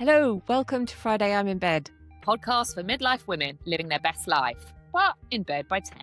Hello, welcome to Friday I'm in Bed. Podcast for midlife women living their best life, but in bed by 10.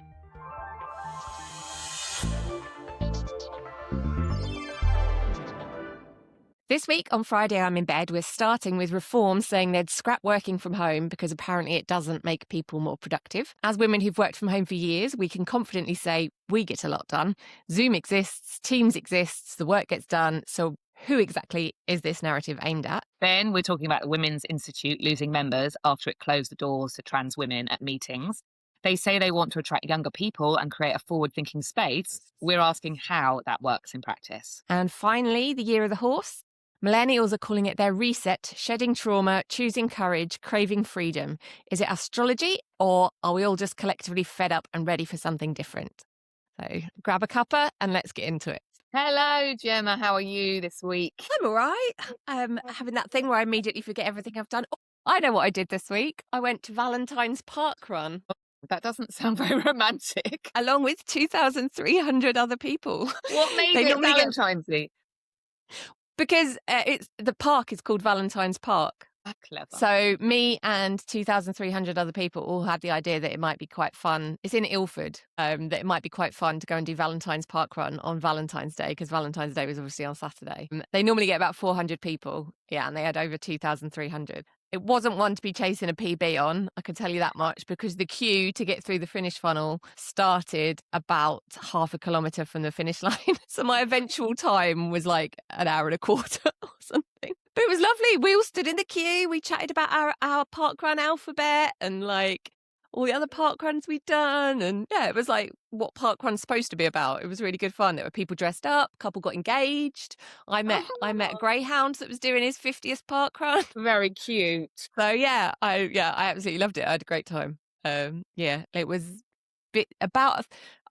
This week on Friday I'm in Bed, we're starting with Reform saying they'd scrap working from home because apparently it doesn't make people more productive. As women who've worked from home for years, we can confidently say we get a lot done. Zoom exists, Teams exists, the work gets done, so who exactly is this narrative aimed at? Then we're talking about the Women's Institute losing members after it closed the doors to trans women at meetings. They say they want to attract younger people and create a forward-thinking space. We're asking how that works in practice. And finally, the Year of the Horse. Millennials are calling it their reset, shedding trauma, choosing courage, craving freedom. Is it astrology, or are we all just collectively fed up and ready for something different? So grab a cuppa and let's get into it. Hello, Gemma. How are you this week? I'm all right. Having that thing where I immediately forget everything I've done. Oh, I know what I did this week. I went to Valentine's Park Run. That doesn't sound very romantic. Along with 2,300 other people. What made it Valentine's Day? Because the park is called Valentine's Park. Clever. So me and 2,300 other people all had the idea that it might be quite fun. It's in Ilford, that it might be quite fun to go and do Valentine's Park Run on Valentine's Day, because Valentine's Day was obviously on Saturday. They normally get about 400 people. Yeah, and they had over 2,300. It wasn't one to be chasing a PB on, I can tell you that much, because the queue to get through the finish funnel started about half a kilometre from the finish line. So my eventual time was like an hour and a quarter or something. But it was lovely. We all stood in the queue. We chatted about our parkrun alphabet and like all the other parkruns we'd done. And yeah, it was like what parkrun's supposed to be about. It was really good fun. There were people dressed up. A couple got engaged. I met a greyhound that was doing his 50th parkrun. Very cute. So I absolutely loved it. I had a great time. It was about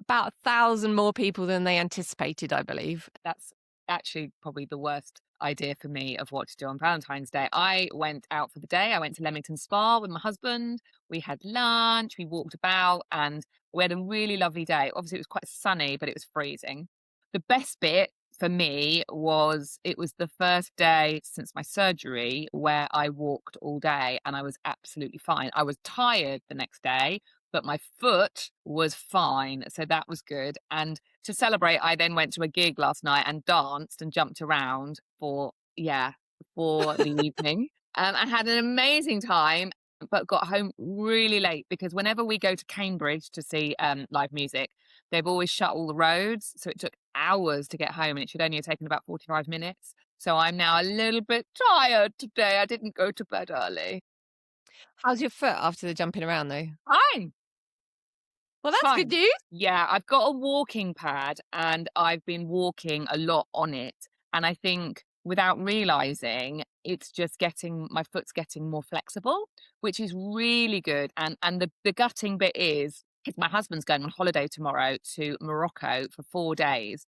1,000 more people than they anticipated, I believe. That's actually probably the worst idea for me of what to do on Valentine's Day. I went out for the day. I went to Leamington Spa with my husband. We had lunch, we walked about, and we had a really lovely day. Obviously, it was quite sunny, but it was freezing. The best bit for me was it was the first day since my surgery where I walked all day and I was absolutely fine. I was tired the next day, but my foot was fine. So that was good. And to celebrate, I then went to a gig last night and danced and jumped around for the evening. I had an amazing time, but got home really late because whenever we go to Cambridge to see live music, they've always shut all the roads. So it took hours to get home and it should only have taken about 45 minutes. So I'm now a little bit tired today. I didn't go to bed early. How's your foot after the jumping around though? Fine. Well, that's good news. Yeah, I've got a walking pad and I've been walking a lot on it. And I think without realizing, it's just my foot's getting more flexible, which is really good. And the gutting bit is my husband's going on holiday tomorrow to Morocco for 4 days.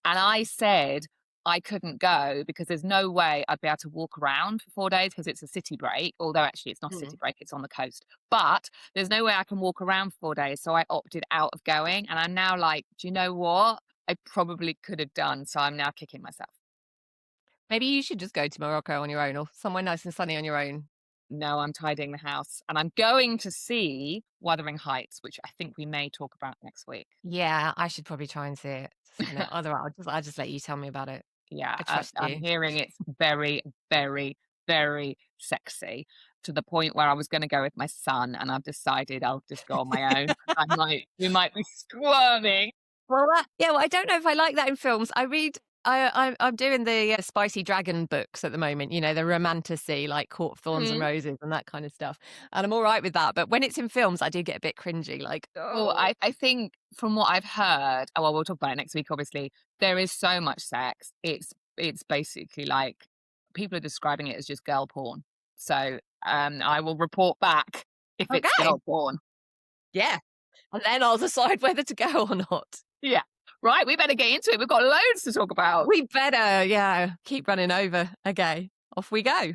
And I said I couldn't go because there's no way I'd be able to walk around for 4 days because it's a city break, although actually it's not a city break, it's on the coast. But there's no way I can walk around for 4 days. So I opted out of going. And I'm now like, do you know what? I probably could have done. So I'm now kicking myself. Maybe you should just go to Morocco on your own or somewhere nice and sunny on your own. No, I'm tidying the house and I'm going to see Wuthering Heights, which I think we may talk about next week. Yeah, I should probably try and see it. Otherwise, I'll just let you tell me about it. Yeah, I'm hearing it's very, very, very sexy to the point where I was going to go with my son and I've decided I'll just go on my own. I'm like, we might be squirming. Well, I don't know if I like that in films. I'm doing the Spicy Dragon books at the moment, you know, the romantasy, like Court of Thorns and Roses and that kind of stuff. And I'm all right with that. But when it's in films, I do get a bit cringy. Like, I think from what I've heard, well, we'll talk about it next week, obviously, there is so much sex. It's basically like people are describing it as just girl porn. So I will report back if it's girl porn. Yeah. And then I'll decide whether to go or not. Yeah. Right, we better get into it. We've got loads to talk about. We better, keep running over. Okay, off we go.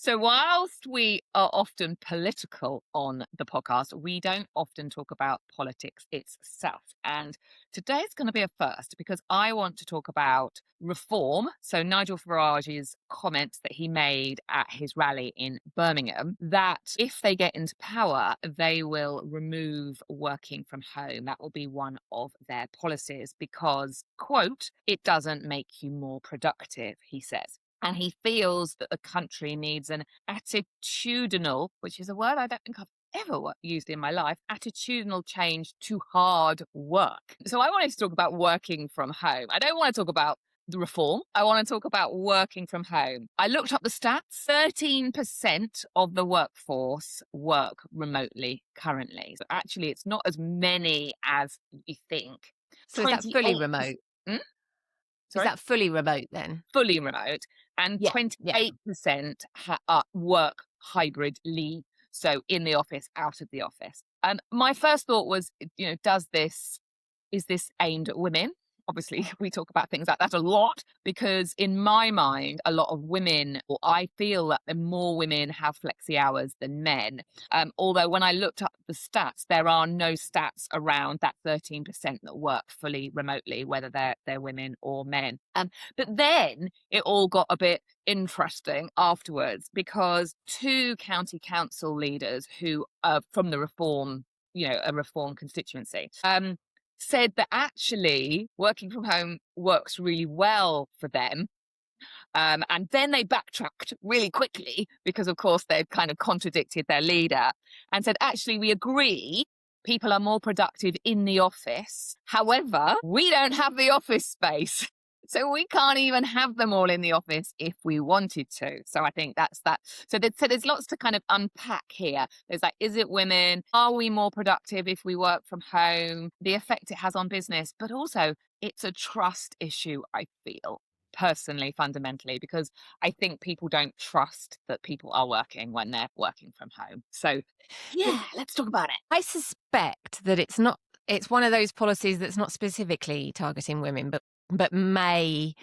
So, whilst we are often political on the podcast, we don't often talk about politics itself. And today's going to be a first because I want to talk about reform. So, Nigel Farage's comments that he made at his rally in Birmingham that if they get into power, they will remove working from home. That will be one of their policies because, quote, it doesn't make you more productive, he says. And he feels that the country needs an attitudinal, which is a word I don't think I've ever used in my life, attitudinal change to hard work. So I wanted to talk about working from home. I don't want to talk about the reform. I want to talk about working from home. I looked up the stats. 13% of the workforce work remotely currently. So actually, it's not as many as you think. So is that fully remote? Hmm? Is that fully remote then? Fully remote, and Yeah, 28% work hybridly, so in the office, out of the office. My first thought was, is this aimed at women? Obviously, we talk about things like that a lot because in my mind, a lot of women, or I feel that more women have flexi hours than men. Although when I looked up the stats, there are no stats around that 13% that work fully remotely, whether they're women or men. But then it all got a bit interesting afterwards because two county council leaders who are from the reform, a reform constituency, said that actually working from home works really well for them. And then they backtracked really quickly because, of course, they'd kind of contradicted their leader and said, actually, we agree people are more productive in the office. However, we don't have the office space. So we can't even have them all in the office if we wanted to. So I think that's that. So there's lots to kind of unpack here. There's like, is it women? Are we more productive if we work from home? The effect it has on business, but also it's a trust issue, I feel, personally, fundamentally, because I think people don't trust that people are working when they're working from home. So yeah, let's talk about it. I suspect that it's one of those policies that's not specifically targeting women, but may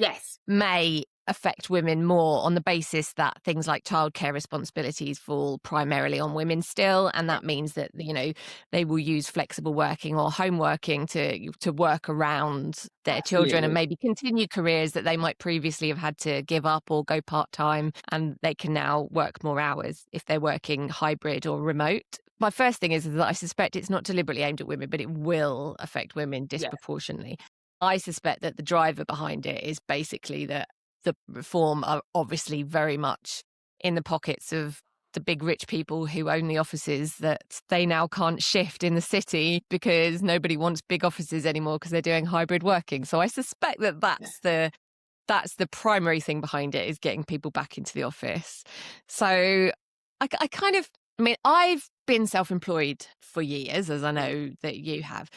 affect women more on the basis that things like childcare responsibilities fall primarily on women still, and that means that they will use flexible working or home working to work around their children and maybe continue careers that they might previously have had to give up or go part-time, and they can now work more hours if they're working hybrid or remote. My first thing is that I suspect it's not deliberately aimed at women, but it will affect women disproportionately. I suspect that the driver behind it is basically that the reform are obviously very much in the pockets of the big rich people who own the offices that they now can't shift in the city because nobody wants big offices anymore because they're doing hybrid working. So I suspect that that's the primary thing behind it, is getting people back into the office. So I've been self-employed for years, as I know that you have.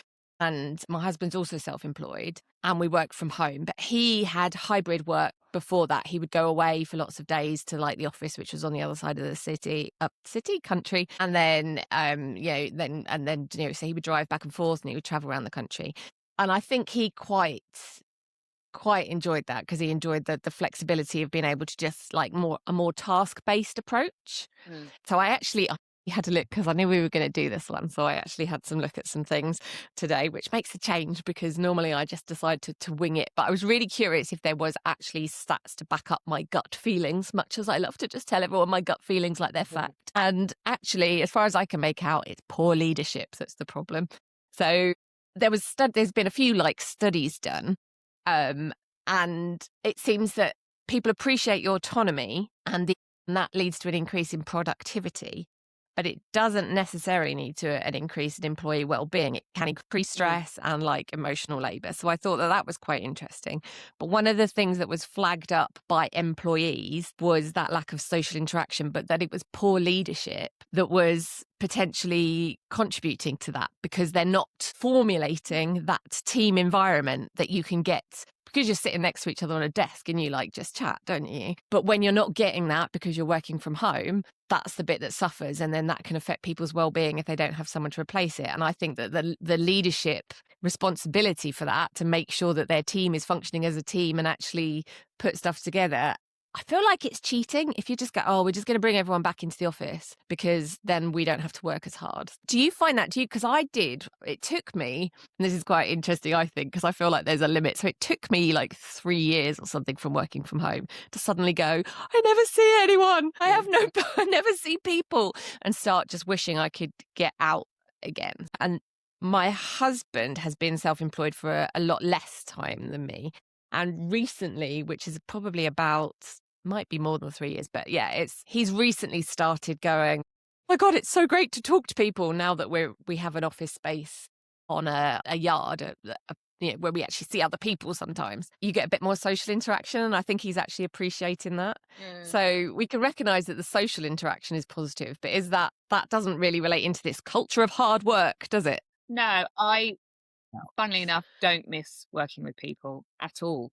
And my husband's also self-employed and we work from home, but he had hybrid work before that. He would go away for lots of days to like the office, which was on the other side of the country. And then, so he would drive back and forth and he would travel around the country. And I think he quite enjoyed that because he enjoyed the flexibility of being able to just like a more task-based approach. So I had to look because I knew we were going to do this one. So I actually had some look at some things today, which makes a change because normally I just decide to wing it. But I was really curious if there was actually stats to back up my gut feelings, much as I love to just tell everyone my gut feelings like they're fact. And actually, as far as I can make out, it's poor leadership that's the problem. So there's been a few studies done, and it seems that people appreciate your autonomy and that leads to an increase in productivity. But it doesn't necessarily need to an increase in employee well-being. It can increase stress and emotional labour. So I thought that was quite interesting. But one of the things that was flagged up by employees was that lack of social interaction, but that it was poor leadership that was potentially contributing to that because they're not formulating that team environment that you can get because you're sitting next to each other on a desk and you just chat, don't you? But when you're not getting that because you're working from home, that's the bit that suffers. And then that can affect people's well-being if they don't have someone to replace it. And I think that the leadership responsibility for that, to make sure that their team is functioning as a team and actually put stuff together, I feel like it's cheating if you just go, oh, we're just going to bring everyone back into the office because then we don't have to work as hard. Do you find that? Because I did. It took me, and this is quite interesting, I think, because I feel like there's a limit. So it took me like 3 years or something from working from home to suddenly go, I never see anyone. I have no, I never see people, and start just wishing I could get out again. And my husband has been self-employed for a lot less time than me. And recently, which is probably about, might be more than 3 years, but yeah, he's recently started going, oh my God, it's so great to talk to people now that we have an office space on a yard, where we actually see other people sometimes. You get a bit more social interaction, and I think he's actually appreciating that. So we can recognise that the social interaction is positive, but that doesn't really relate into this culture of hard work, does it? No, funnily enough, don't miss working with people at all.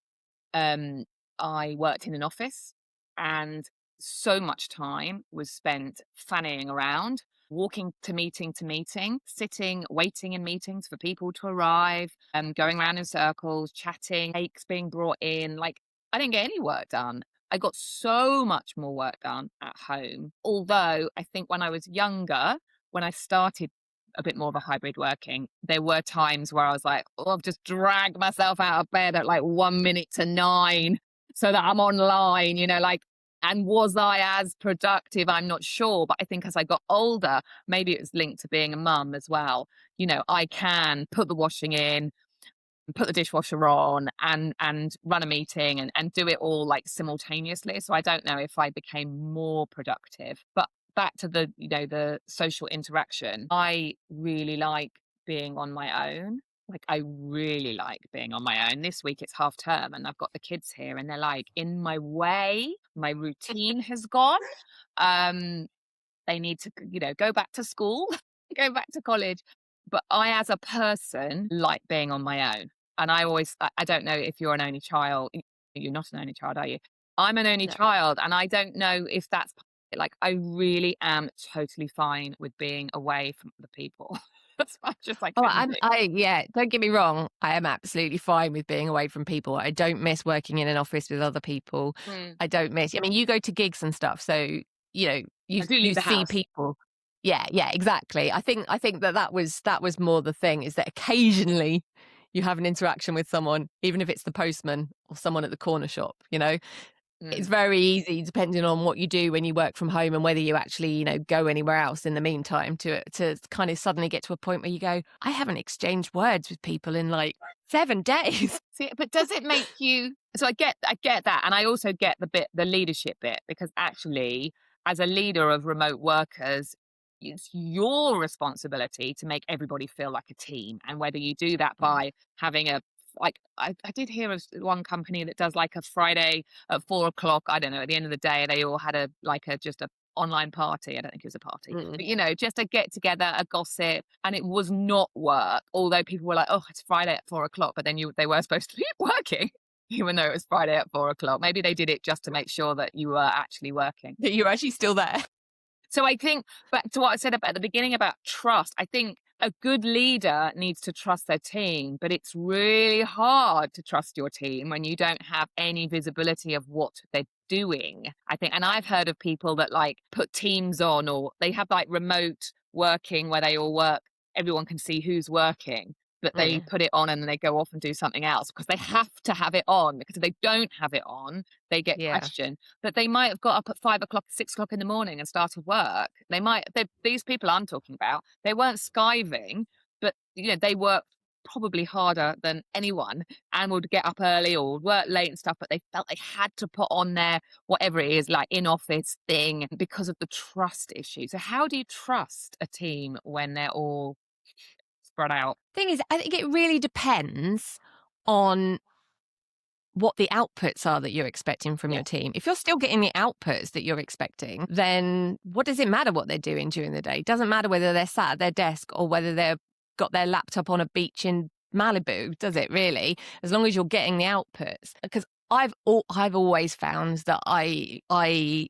I worked in an office, and so much time was spent fannying around, walking to meeting, sitting, waiting in meetings for people to arrive, going around in circles, chatting, cakes being brought in. Like, I didn't get any work done. I got so much more work done at home. Although I think when I was younger, when I started a bit more of a hybrid working, there were times where I was like, oh, I've just dragged myself out of bed at like 1 minute to 9 so that I'm online, like, and was I as productive? I'm not sure. But I think as I got older, maybe it was linked to being a mum as well. I can put the washing in, put the dishwasher on, and run a meeting and do it all like simultaneously. So I don't know if I became more productive. But back to the social interaction, I really like being on my own. Like, I really like being on my own. This week it's half term and I've got the kids here and they're like in my way. My routine has gone. They need to, go back to school, go back to college. But I, as a person, like being on my own. And I don't know if you're an only child. You're not an only child, are you? I'm an only No. child. And I don't know if that's like, I really am totally fine with being away from other people. That's why I Oh, couldn't do. yeah, don't get me wrong. I am absolutely fine with being away from people. I don't miss working in an office with other people. Mm. I don't miss, I mean, you go to gigs and stuff, so, I do you leave the see house. people. Yeah, exactly. I think that was more the thing, is that occasionally you have an interaction with someone, even if it's the postman or someone at the corner shop, It's Mm. very easy, depending on what you do when you work from home and whether you actually, go anywhere else in the meantime, to kind of suddenly get to a point where you go, I haven't exchanged words with people in like 7 days. See, but does it make you? So I get that, and I also get the leadership bit, because actually, as a leader of remote workers, it's your responsibility to make everybody feel like a team, and whether you do that by having a, like, I did hear of one company that does like a Friday at 4 o'clock. I don't know. At the end of the day, they all had just a online party. I don't think it was a party, Mm. but just a get together, a gossip, and it was not work. Although people were like, "Oh, it's Friday at 4 o'clock," but then they were supposed to be working, even though it was Friday at 4 o'clock. Maybe they did it just to make sure that you were actually working. That you're actually still there. So I think, back to what I said about at the beginning about trust, I think a good leader needs to trust their team, but it's really hard to trust your team when you don't have any visibility of what they're doing. I think, and I've heard of people that like put teams on, or they have like remote working where they all work, everyone can see who's working, but they Mm. put it on and then they go off and do something else because they have to have it on, because if they don't have it on, they get Yeah. questioned. But they might have got up at 5 o'clock, 6 o'clock in the morning and started work. These people I'm talking about, they weren't skiving, but they worked probably harder than anyone and would get up early or would work late and stuff, but they felt they had to put on their, whatever it is, like in office thing, because of the trust issue. So how do you trust a team when they're all spread out? Thing is, I think it really depends on what the outputs are that you're expecting from Yeah. your team. If you're still getting the outputs that you're expecting, then what does it matter what they're doing during the day? It doesn't matter whether they're sat at their desk or whether they've got their laptop on a beach in Malibu, does it really? As long as you're getting the outputs. Because I've always found that I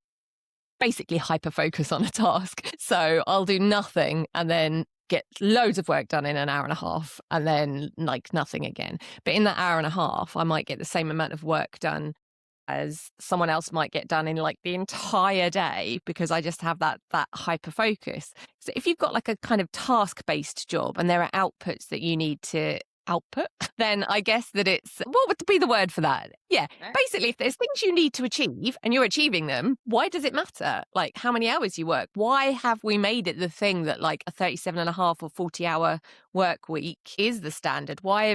basically hyper focus on a task. So I'll do nothing and then get loads of work done in an hour and a half, and then like nothing again. But in that hour and a half, I might get the same amount of work done as someone else might get done in like the entire day because I just have that hyper focus. So if you've got like a kind of task-based job and there are outputs that you need to output, then I guess that it's, what would be the word for that? Yeah. Right. Basically, if there's things you need to achieve and you're achieving them, why does it matter? Like how many hours you work? Why have we made it the thing that like a 37 and a half or 40-hour work week is the standard? Why?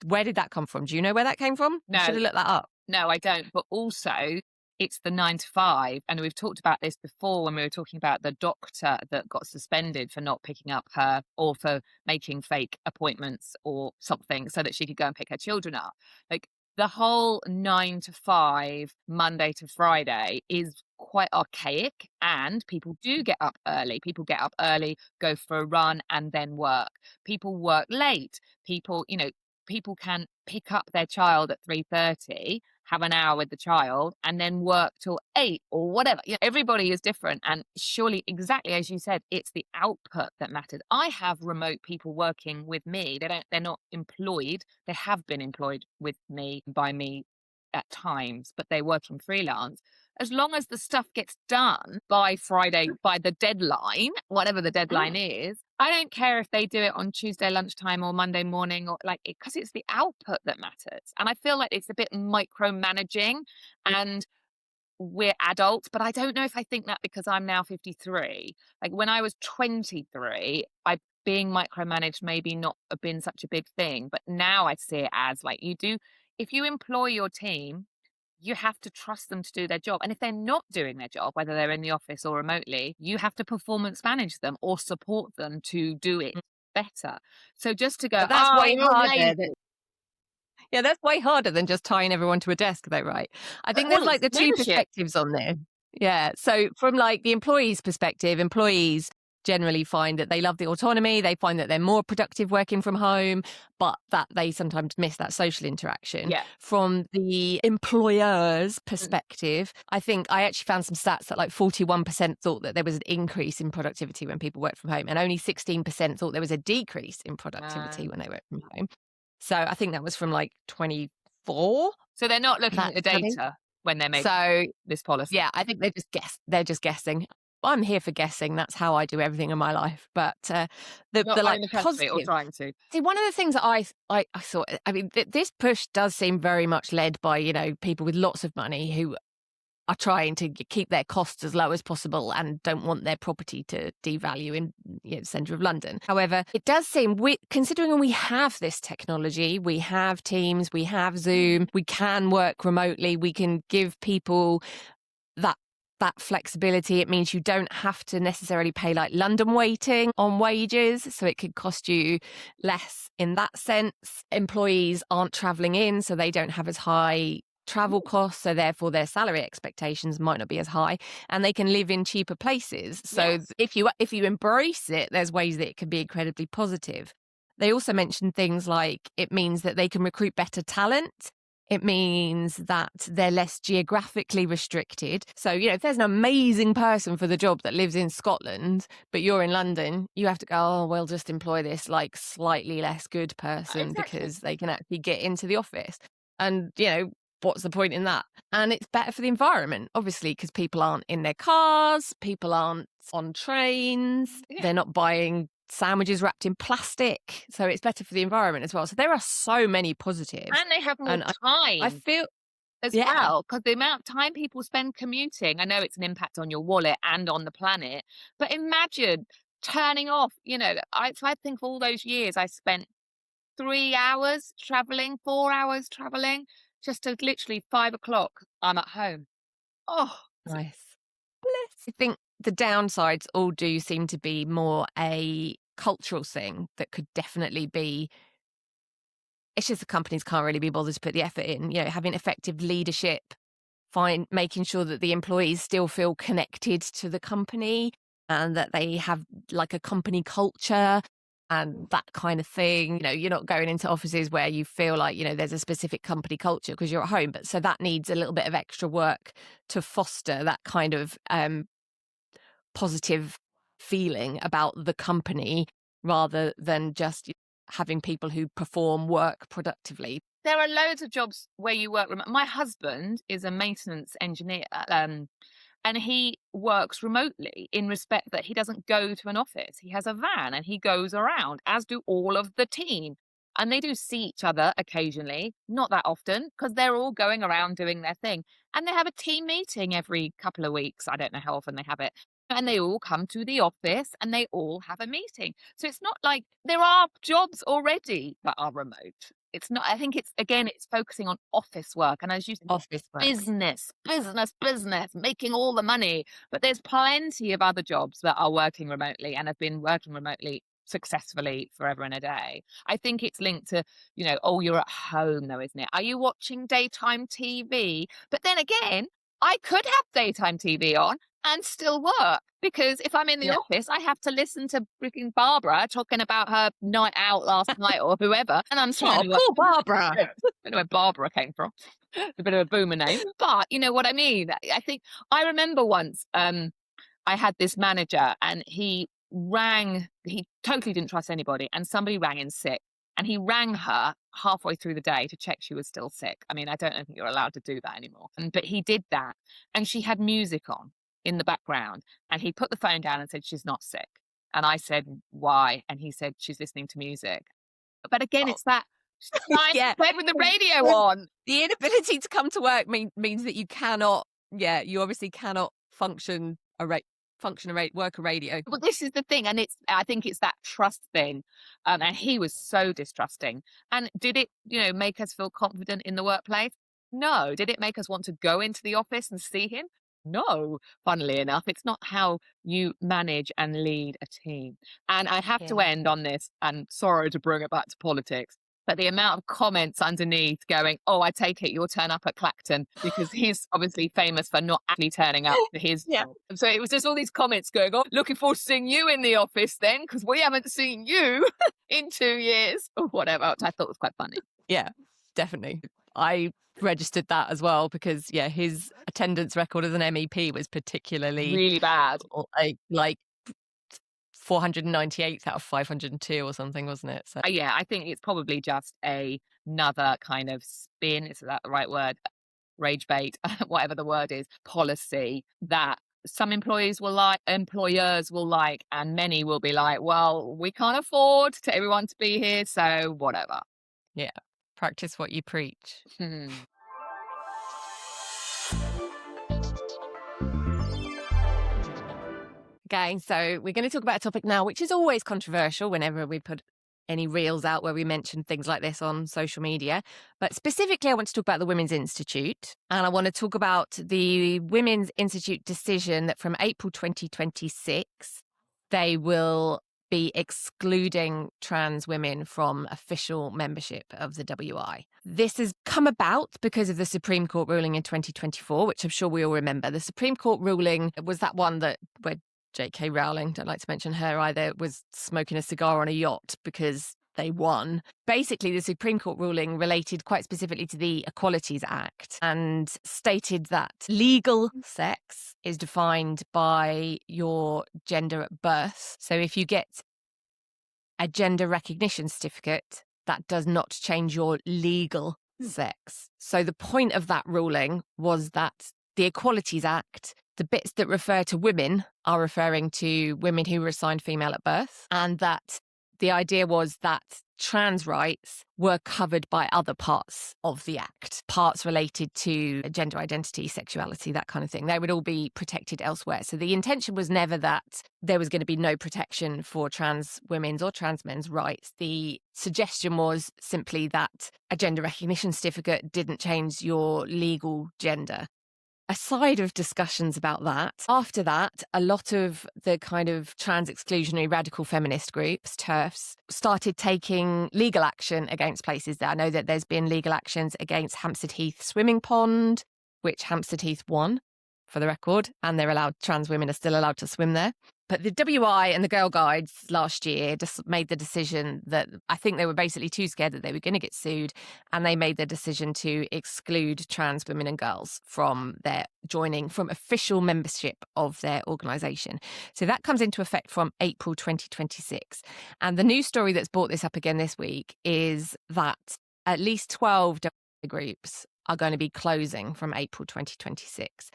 Where did that come from? Do you know where that came from? I should No, have looked that up. no, I don't. But also, it's the 9 to 5. And we've talked about this before when we were talking about the doctor that got suspended for not picking up her or for making fake appointments or something so that she could go and pick her children up. Like the whole 9 to 5, Monday to Friday is quite archaic, and people do get up early. People get up early, go for a run, and then work. People work late. People can pick up their child at 3:30, have an hour with the child, and then work till 8 or whatever. Everybody is different, and surely, exactly as you said, it's the output that matters. I have remote people working with me. They're not employed. They have been employed with me, by me at times, but they're working freelance. As long as the stuff gets done by Friday, by the deadline, whatever the deadline is, I don't care if they do it on Tuesday lunchtime or Monday morning, or like, because it's the output that matters. And I feel like it's a bit micromanaging, and we're adults, but I don't know if I think that because I'm now 53. Like when I was 23, being micromanaged maybe not have been such a big thing, but now I see it as like, if you employ your team, you have to trust them to do their job. And if they're not doing their job, whether they're in the office or remotely, you have to performance manage them or support them to do it better. So just to go, But that's way you're harder. lazy. Yeah, that's way harder than just tying everyone to a desk, though, right? I think there's Well, like it's the two leadership. perspectives on there. Yeah. So from like the employee's perspective, employees generally find that they love the autonomy. They find that they're more productive working from home, but that they sometimes miss that social interaction. Yeah. From the employer's Mm. perspective, I think I actually found some stats that like 41% thought that there was an increase in productivity when people worked from home, and only 16% thought there was a decrease in productivity when they worked from home. So I think that was from like 24. So they're not looking at That the study. data when they're making So this policy. yeah, I think they're just guessing. I'm here for guessing. That's how I do everything in my life. But Not the running like the country or positive. trying to. See, one of the things that I thought, I mean, this push does seem very much led by, people with lots of money who are trying to keep their costs as low as possible and don't want their property to devalue in the centre of London. However, it does seem, considering we have this technology, we have Teams, we have Zoom, we can work remotely, we can give people that flexibility. It means you don't have to necessarily pay like London weighting on wages, so it could cost you less in that sense. Employees aren't travelling in, so they don't have as high travel costs, so therefore their salary expectations might not be as high, and they can live in cheaper places. So Yes. if you embrace it, there's ways that it can be incredibly positive. They also mentioned things like it means that they can recruit better talent. It means that they're less geographically restricted. So, if there's an amazing person for the job that lives in Scotland, but you're in London, you have to go, oh, we'll just employ this like slightly less good person Exactly. because they can actually get into the office. And, what's the point in that? And it's better for the environment, obviously, because people aren't in their cars, people aren't on trains, Yeah. they're not buying sandwiches wrapped in plastic, so it's better for the environment as well. So there are so many positives, And they have more and I time feel as yeah, well, because the amount of time people spend commuting, I know it's an impact on your wallet and on the planet, but imagine turning off, I think all those years I spent 3 hours traveling, 4 hours traveling, just to literally 5 o'clock, I'm at home. Oh, nice. Bliss. I think the downsides all do seem to be more a cultural thing that could definitely be. It's just the companies can't really be bothered to put the effort in. Having effective leadership, making sure that the employees still feel connected to the company and that they have like a company culture and that kind of thing. You're not going into offices where you feel like, there's a specific company culture because you're at home. But so that needs a little bit of extra work to foster that kind of positive feeling about the company rather than just having people who perform work productively. there are loads of jobs where you work remote. My husband is a maintenance engineer, and he works remotely in respect that he doesn't go to an office. He has a van and he goes around, as do all of the team. And they do see each other occasionally, not that often, because they're all going around doing their thing. And they have a team meeting every couple of weeks. I don't know how often they have it. And they all come to the office and they all have a meeting. So it's not like there are jobs already that are remote. It's not, I think it's, again, it's focusing on office work. And as you said, Office work. business, making all the money. But there's plenty of other jobs that are working remotely and have been working remotely successfully forever and a day. I think it's linked to, oh, you're at home though, isn't it? Are you watching daytime TV? But then again, I could have daytime TV on and still work, because if I'm in the office, I have to listen to freaking Barbara talking about her night out last night or whoever, and I'm trying to poor Barbara. I don't know where Barbara came from. A bit of a boomer name, but you know what I mean. I think I remember once I had this manager and he totally didn't trust anybody, and somebody rang in sick. And he rang her halfway through the day to check she was still sick. I mean, I don't think you're allowed to do that anymore. But he did that. And she had music on in the background. And he put the phone down and said, she's not sick. And I said, why? And he said, she's listening to music. But again, it's that bed with the radio on. The inability to come to work means that you cannot, you obviously cannot work a radio. Well, this is the thing, and I think it's that trust thing, and he was so distrusting. And did it, make us feel confident in the workplace? No. Did it make us want to go into the office and see him? No. Funnily enough, it's not how you manage and lead a team. And I have to end on this, and sorry to bring it back to politics, but the amount of comments underneath going, oh, I take it you'll turn up at Clacton, because he's obviously famous for not actually turning up to his job. So it was just all these comments going, oh, looking forward to seeing you in the office then, because we haven't seen you in 2 years or whatever, which I thought was quite funny. Yeah, definitely. I registered that as well because, his attendance record as an MEP was particularly really bad. Like 498 out of 502 or something, wasn't it? So I think it's probably just another kind of spin, is that the right word? Rage bait, whatever the word is, policy that some employers will like, and many will be like, well, we can't afford to everyone to be here, so whatever. Yeah, practice what you preach. Okay, so we're going to talk about a topic now which is always controversial whenever we put any reels out where we mention things like this on social media. But specifically, I want to talk about the Women's Institute. And I want to talk about the Women's Institute decision that from April 2026, they will be excluding trans women from official membership of the WI. This has come about because of the Supreme Court ruling in 2024, which I'm sure we all remember. The Supreme Court ruling was that one where J.K. Rowling, don't like to mention her either, was smoking a cigar on a yacht because they won. Basically, the Supreme Court ruling related quite specifically to the Equalities Act and stated that legal sex is defined by your gender at birth. So if you get a gender recognition certificate, that does not change your legal sex. So the point of that ruling was that the Equalities Act, the bits that refer to women are referring to women who were assigned female at birth, and that the idea was that trans rights were covered by other parts of the Act, parts related to gender identity, sexuality, that kind of thing. They would all be protected elsewhere. So the intention was never that there was going to be no protection for trans women's or trans men's rights. The suggestion was simply that a gender recognition certificate didn't change your legal gender. Aside of discussions about that, after that, a lot of the kind of trans exclusionary radical feminist groups, TERFs, started taking legal action against places there. I know that there's been legal actions against Hampstead Heath Swimming Pond, which Hampstead Heath won, for the record, and trans women are still allowed to swim there. But the WI and the Girl Guides last year just made the decision that I think they were basically too scared that they were going to get sued, and they made the decision to exclude trans women and girls from official membership of their organisation. So that comes into effect from April 2026. And the news story that's brought this up again this week is that at least 12 WI groups are going to be closing from April 2026.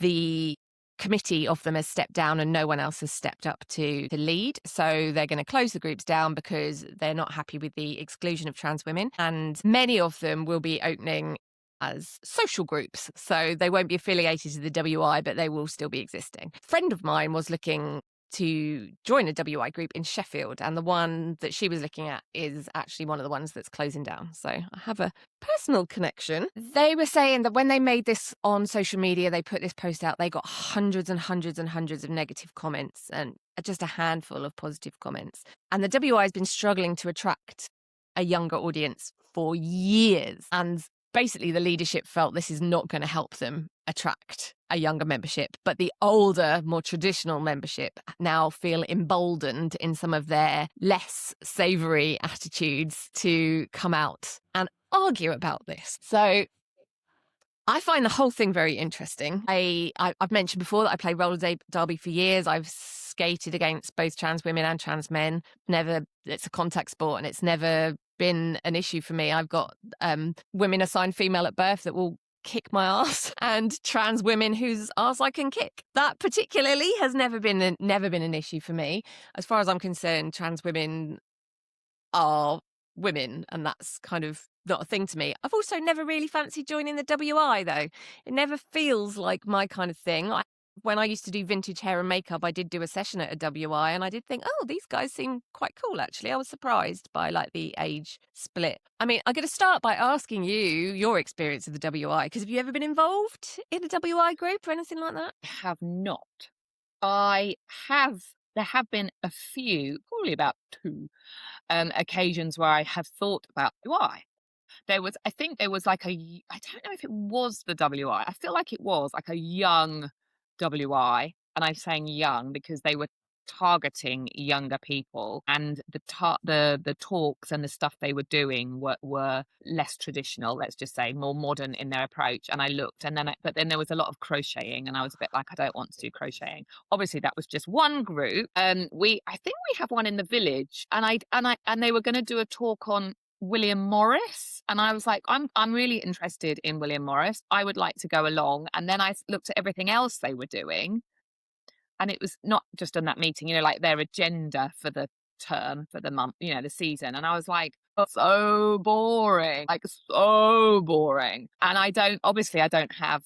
The committee of them has stepped down and no one else has stepped up to lead. So they're going to close the groups down because they're not happy with the exclusion of trans women. And many of them will be opening as social groups. So they won't be affiliated to the WI, but they will still be existing. A friend of mine was looking to join a WI group in Sheffield, and the one that she was looking at is actually one of the ones that's closing down. So I have a personal connection. They were saying that when they made this on social media, they put this post out, they got hundreds and hundreds and hundreds of negative comments and just a handful of positive comments. And the WI has been struggling to attract a younger audience for years. And basically the leadership felt this is not going to help them attract a younger membership, but the older, more traditional membership now feel emboldened in some of their less savoury attitudes to come out and argue about this. So I find the whole thing very interesting. I've mentioned before that I played roller derby for years. I've skated against both trans women and trans men. It's a contact sport and it's never been an issue for me. I've got women assigned female at birth that will kick my ass, and trans women whose ass I can kick. That particularly has never been an issue for me. As far as I'm concerned, trans women are women, and that's kind of not a thing to me. I've also never really fancied joining the WI though. It never feels like my kind of thing. When I used to do vintage hair and makeup, I did do a session at a WI and I did think, oh, these guys seem quite cool, actually. I was surprised by like the age split. I mean, I'm going to start by asking you your experience of the WI, because have you ever been involved in a WI group or anything like that? I have not. There have been a few, probably about two, occasions where I have thought about why. I think there was like I don't know if it was the WI. I feel like it was like a young WI. And I'm saying young because they were targeting younger people, and the talks and the stuff they were doing were less traditional, let's just say, more modern in their approach. And I looked, and but then there was a lot of crocheting, and I was a bit like, I don't want to do crocheting. Obviously, that was just one group. I think we have one in the village, and they were going to do a talk on William Morris, and I was like, I'm really interested in William Morris. I would like to go along. And then I looked at everything else they were doing, and it was not just on that meeting, like their agenda for the term, for the month, the season. And I was like, oh, so boring, like so boring. And I don't have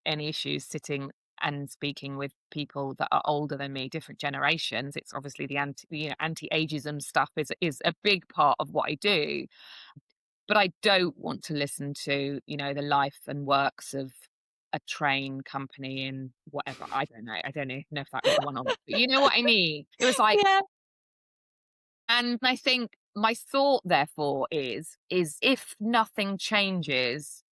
any issues sitting and speaking with people that are older than me, different generations. It's obviously the anti-ageism stuff is a big part of what I do. But I don't want to listen to, the life and works of a train company in whatever. I don't know. I don't even know if that was the one on, but you know what I mean? It was like, Yeah. And I think my thought therefore is if nothing changes,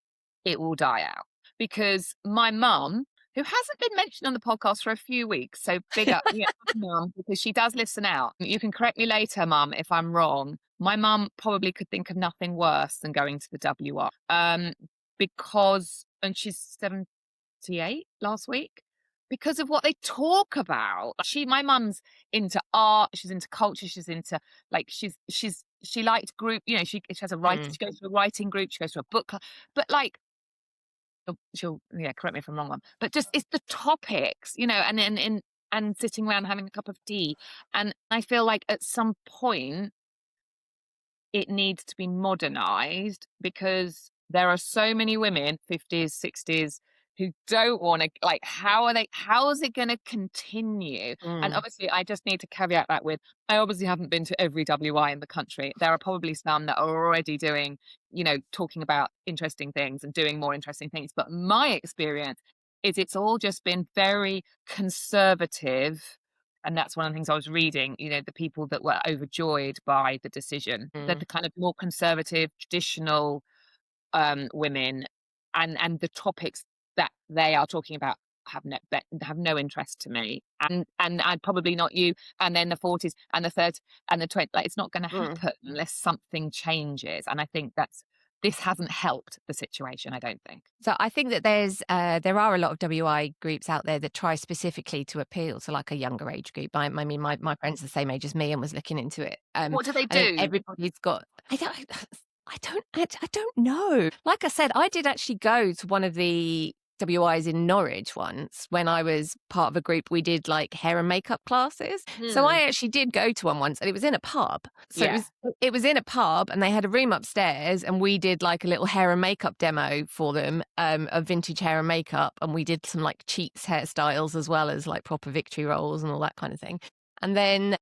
it will die out. Because my mum, who hasn't been mentioned on the podcast for a few weeks, so big up, mum, because she does listen out. You can correct me later, mum, if I'm wrong. My mum probably could think of nothing worse than going to the WR. And she's 78 last week, because of what they talk about. My mum's into art, she's into culture, she's into she liked group, she has a writing, she goes to a writing group, she goes to a book club, but she'll correct me if I'm wrong, mum, but just it's the topics, and sitting around having a cup of tea. And I feel like at some point it needs to be modernized, because there are so many women, 50s, 60s, who don't want to, how is it going to continue? And obviously I just need to caveat that with, I obviously haven't been to every WI in the country. There are probably some that are already doing, talking about interesting things and doing more interesting things. But my experience is it's all just been very conservative. And that's one of the things I was reading, the people that were overjoyed by the decision, that the kind of more conservative, traditional women and the topics that they are talking about have no interest to me, and I'd probably not you. And then the 40s and the 30s and the 20s, it's not going to happen unless something changes. And I think this hasn't helped the situation, I don't think. So I think that there are a lot of WI groups out there that try specifically to appeal to like a younger age group. I mean, my friend's the same age as me and was looking into it. What do they do? Everybody's got. I don't know. Like I said, I did actually go to one of the WIs in Norwich once when I was part of a group. We did like hair and makeup classes. So Hmm. I actually did go to one once, and it was in a pub. So Yeah. it was in a pub, and they had a room upstairs, and we did like a little hair and makeup demo for them, of vintage hair and makeup, and we did some like cheats hairstyles as well as like proper victory rolls and all that kind of thing. And then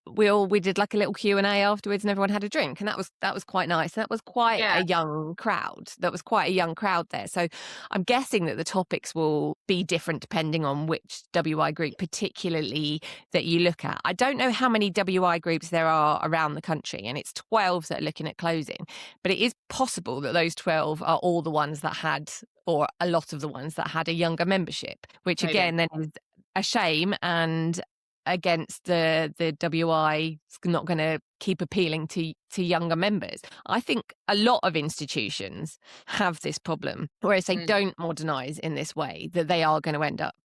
we did like a little Q&A afterwards, and everyone had a drink, and that was quite nice. That was quite Yeah. a young crowd. That was quite a young crowd there. So I'm guessing that the topics will be different depending on which WI group particularly that you look at. I don't know how many WI groups there are around the country, and it's 12 that are looking at closing, but it is possible that those 12 are all the ones that had, or a lot of the ones that had a younger membership, which Totally. again then is a shame, and against the WI not going to keep appealing to younger members. I think a lot of institutions have this problem, whereas they don't modernise in this way, that they are going to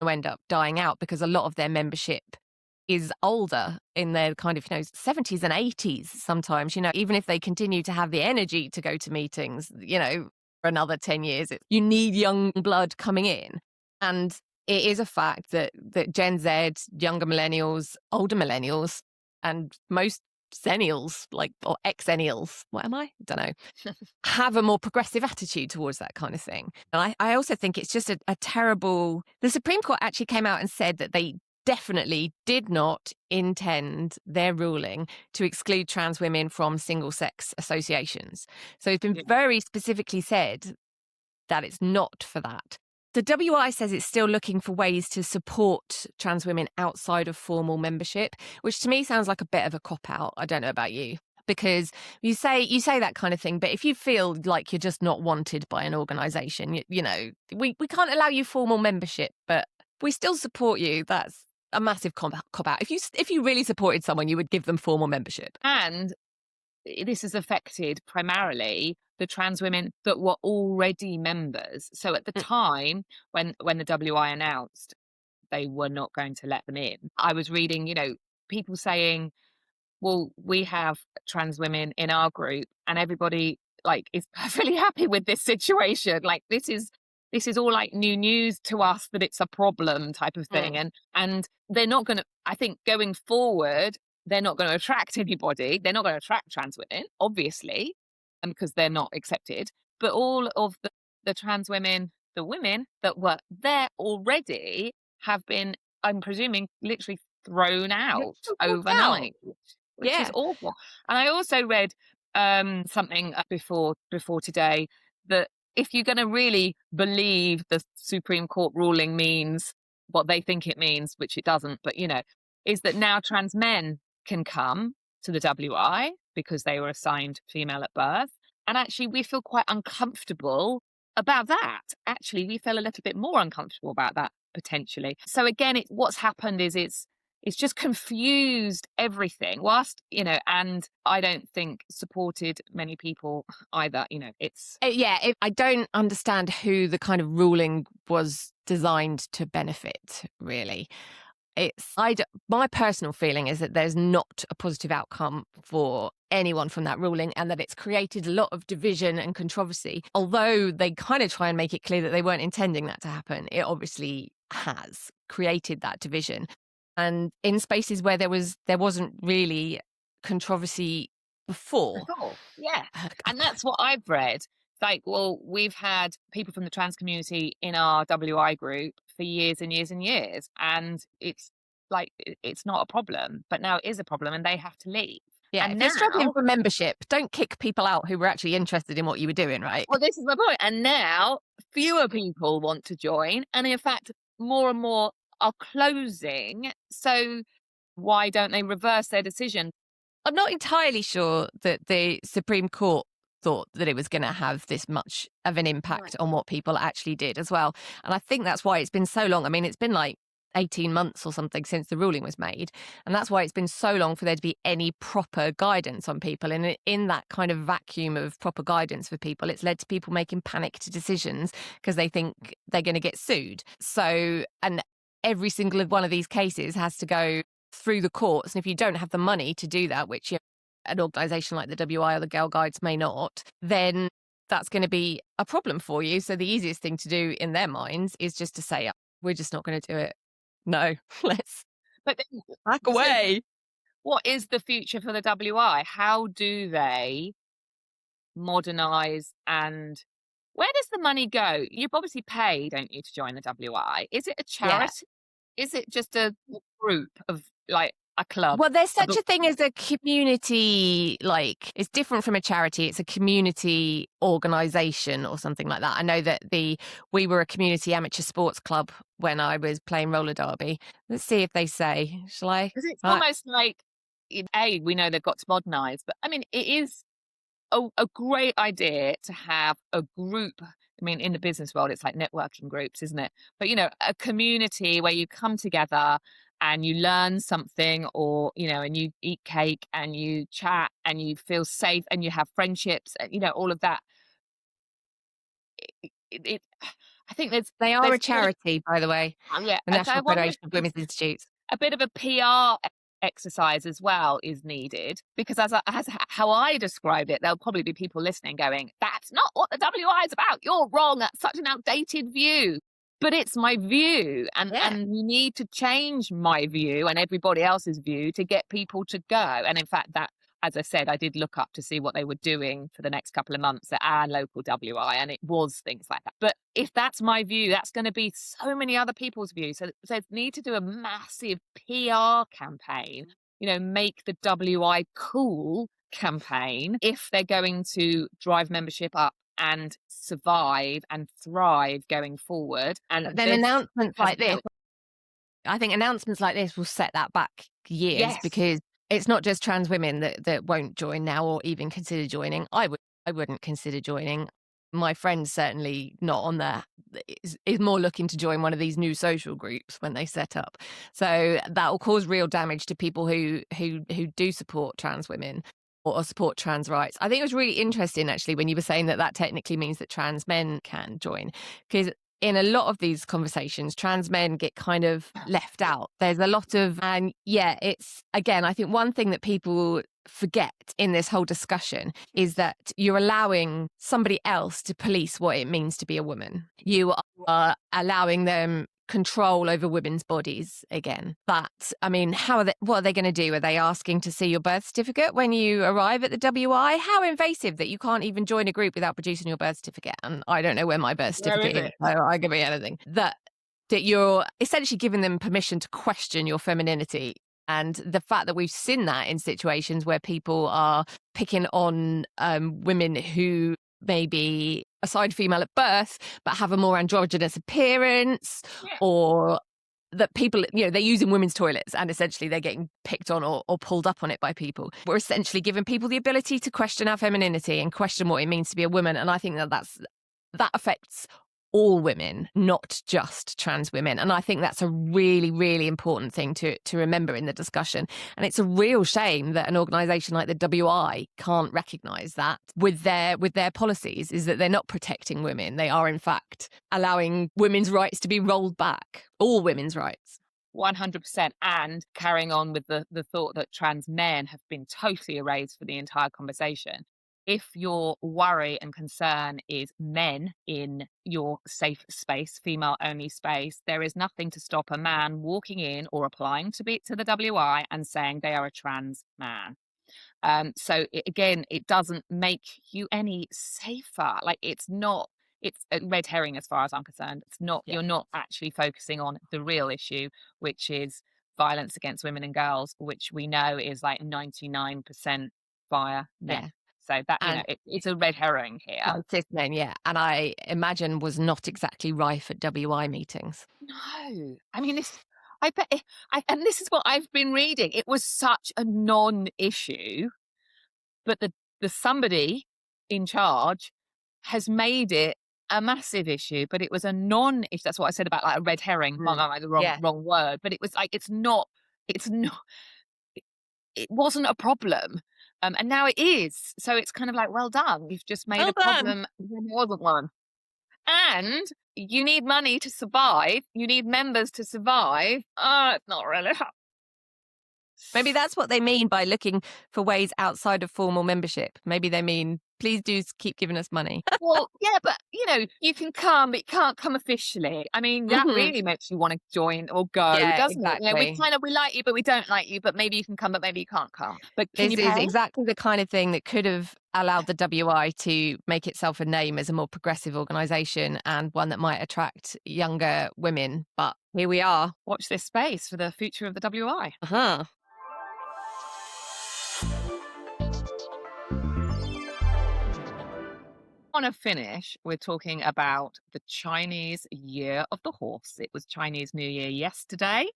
end up dying out, because a lot of their membership is older, in their kind of 70s and 80s sometimes. Even if they continue to have the energy to go to meetings, for another 10 years, you need young blood coming in. And it is a fact that Gen Z, younger millennials, older millennials, and most Xennials, or Xennials, what am I don't know, have a more progressive attitude towards that kind of thing. And I also think it's just a terrible. The Supreme Court actually came out and said that they definitely did not intend their ruling to exclude trans women from single-sex associations. So it's been very specifically said that it's not for that. The WI says it's still looking for ways to support trans women outside of formal membership, which to me sounds like a bit of a cop-out. I don't know about you, because you say that kind of thing, but if you feel like you're just not wanted by an organisation, we can't allow you formal membership, but we still support you. That's a massive cop-out. If you really supported someone, you would give them formal membership. And this has affected primarily the trans women that were already members. So at the time when the WI announced they were not going to let them in, I was reading, people saying, well, we have trans women in our group and everybody is perfectly happy with this situation. Like this is all like new news to us that it's a problem type of thing. And they're not going to, I think going forward, they're not going to attract anybody. They're not going to attract trans women, obviously, and because they're not accepted. But all of the trans women, the women that were there already have been, I'm presuming, literally thrown out overnight, which is awful. And I also read something before today, that if you're going to really believe the Supreme Court ruling means what they think it means, which it doesn't, but is that now trans men can come to the WI because they were assigned female at birth. And actually, we feel quite uncomfortable about that. Actually, we feel a little bit more uncomfortable about that potentially. So again, what's happened is it's just confused everything, whilst, and I don't think supported many people either. I don't understand who the kind of ruling was designed to benefit, really. My personal feeling is that there's not a positive outcome for anyone from that ruling, and that it's created a lot of division and controversy. Although they kind of try and make it clear that they weren't intending that to happen, it obviously has created that division. And in spaces where there wasn't really controversy before. Yeah. And that's what I've read. Like, well, we've had people from the trans community in our WI group for years and years and years, and it's not a problem, but now it is a problem and they have to leave. Yeah, and if now, you're struggling for membership, don't kick people out who were actually interested in what you were doing, right? Well, this is my point. And now fewer people want to join, and in fact, more and more are closing. So why don't they reverse their decision? I'm not entirely sure that the Supreme Court thought that it was going to have this much of an impact on what people actually did as well. And I think that's why it's been so long. I mean, it's been like 18 months or something since the ruling was made. And that's why it's been so long for there to be any proper guidance on people. And in that kind of vacuum of proper guidance for people, it's led to people making panicked decisions because they think they're going to get sued. So, and every single one of these cases has to go through the courts. And if you don't have the money to do that, which an organisation like the WI or the Girl Guides may not, then that's going to be a problem for you. So the easiest thing to do in their minds is just to say, we're just not going to do it. No, let's But then, back so away. what is the future for the WI? How do they modernise, and where does the money go? You obviously pay, don't you, to join the WI? Is it a Yeah. charity? Is it just a group of, like, a club? Well, there's A such book a thing as a community, like, it's different from a charity. It's a community organisation or something like that. I know that we were a community amateur sports club when I was playing roller derby. Let's see if they say, shall I? 'Cause it's Right. almost like, we know they've got to modernise, but I mean, it is a great idea to have a group. I mean, in the business world, it's like networking groups, isn't it? But, a community where you come together and you learn something, or, and you eat cake and you chat and you feel safe and you have friendships, all of that. It I think They are there's a charity, by the way, yeah, the and so I National wonder Federation of if Women's Institutes. a bit of a PR exercise as well is needed, because as how I describe it, there'll probably be people listening going, "That's not what the WI is about. You're wrong. That's such an outdated view." But it's my view, and Yeah. you need to change my view and everybody else's view to get people to go. And in fact, that, as I said, I did look up to see what they were doing for the next couple of months at our local WI, and it was things like that. But if that's my view, that's going to be so many other people's views. So need to do a massive PR campaign, make the WI cool campaign, if they're going to drive membership up and survive and thrive going forward. And But then this announcements has like been this, helped. I think announcements like this will set that back years, Yes, because it's not just trans women that won't join now or even consider joining. I wouldn't consider joining. My friend's certainly not on there. Is more looking to join one of these new social groups when they set up. So that will cause real damage to people who do support trans women or support trans rights. I think it was really interesting, actually, when you were saying that technically means that trans men can join, because in a lot of these conversations, trans men get kind of left out. There's a lot of, and yeah, it's, again, I think one thing that people forget in this whole discussion is that you're allowing somebody else to police what it means to be a woman. You are allowing them control over women's bodies again. But I mean, what are they going to do? Are they asking to see your birth certificate when you arrive at the WI? How invasive that you can't even join a group without producing your birth certificate. And I don't know where my birth where is certificate is, it? so I could be anything. That you're essentially giving them permission to question your femininity. And the fact that we've seen that in situations where people are picking on women who may be assigned female at birth but have a more androgynous appearance, Yeah. or that people, they're using women's toilets and essentially they're getting picked on or pulled up on it by people. We're essentially giving people the ability to question our femininity and question what it means to be a woman. And I think that affects all women, not just trans women. And I think that's a really, really important thing to remember in the discussion. And it's a real shame that an organisation like the WI can't recognise that with their policies, is that they're not protecting women. They are, in fact, allowing women's rights to be rolled back, all women's rights. 100%. And carrying on with the thought that trans men have been totally erased for the entire conversation. If your worry and concern is men in your safe space, female only space, there is nothing to stop a man walking in or applying to the WI and saying they are a trans man. So it doesn't make you any safer. Like, it's a red herring as far as I'm concerned. It's not, Yeah. you're not actually focusing on the real issue, which is violence against women and girls, which we know is like 99% via men. Yeah. So that, And it's a red herring here. cis men, yeah. And I imagine was not exactly rife at WI meetings. No, I mean, I bet, and this is what I've been reading. It was such a non-issue, but the somebody in charge has made it a massive issue. But it was a non-issue. That's what I said about, like, a red herring. Like the Yeah. wrong word, but it was like, it's not. It wasn't a problem, and now it is. So it's kind of like, well done. You've just made Well a done. problem when there wasn't one. And you need money to survive. You need members to survive. It's not really. Maybe that's what they mean by looking for ways outside of formal membership. Maybe they mean, please do keep giving us money. Well, yeah, but you can come, but you can't come officially. I mean, that Mhm. really makes you want to join or go, Yeah, doesn't it? exactly. We like you, but we don't like you. But maybe you can come, but maybe you can't come. But can you This is pay? exactly the kind of thing that could have allowed the WI to make itself a name as a more progressive organisation and one that might attract younger women. But here we are. Watch this space for the future of the WI. Uh-huh. Want to finish with talking about the Chinese Year of the Horse. It was Chinese New Year yesterday.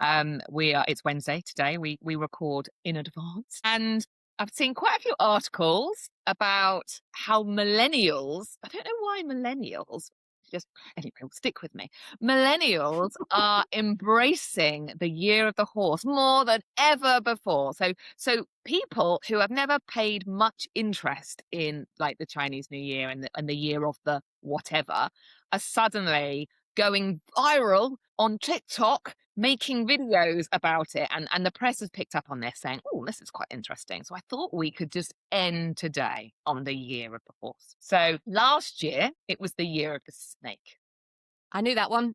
It's Wednesday today. We record in advance, and I've seen quite a few articles about how millennials. I don't know why millennials. Just anyway, stick with me. Millennials are embracing the Year of the Horse more than ever before. So people who have never paid much interest in like the Chinese New Year and the year of the whatever are suddenly going viral on TikTok, making videos about it. And the press has picked up on this saying, oh, this is quite interesting. So I thought we could just end today on the Year of the Horse. So last year, it was the Year of the Snake. I knew that one.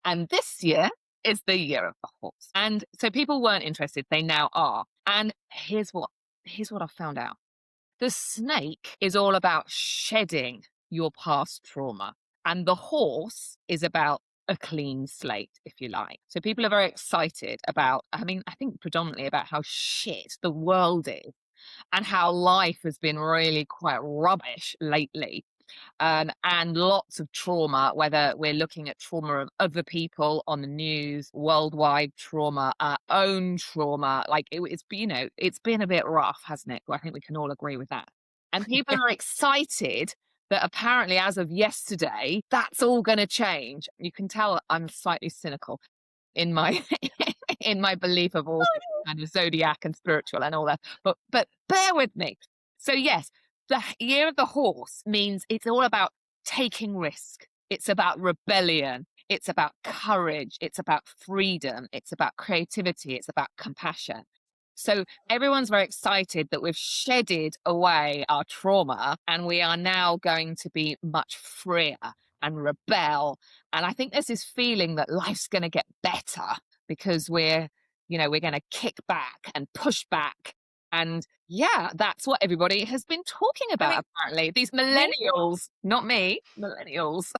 And this year is the Year of the Horse. And so people weren't interested. They now are. And here's what I found out. The snake is all about shedding your past trauma. And the horse is about a clean slate, if you like. So people are very excited about, I mean, I think predominantly about how shit the world is and how life has been really quite rubbish lately. And lots of trauma, whether we're looking at trauma of other people on the news, worldwide trauma, our own trauma. Like it's been a bit rough, hasn't it? I think we can all agree with that. And people are excited that apparently, as of yesterday, that's all going to change. You can tell I'm slightly cynical in my in my belief of all this kind of zodiac and spiritual and all that. But bear with me. So yes, the Year of the Horse means it's all about taking risk. It's about rebellion. It's about courage. It's about freedom. It's about creativity. It's about compassion. So everyone's very excited that we've shedded away our trauma and we are now going to be much freer and rebel. And I think there's this feeling that life's going to get better because we're going to kick back and push back. And yeah, that's what everybody has been talking about, apparently. These millennials, not me, millennials.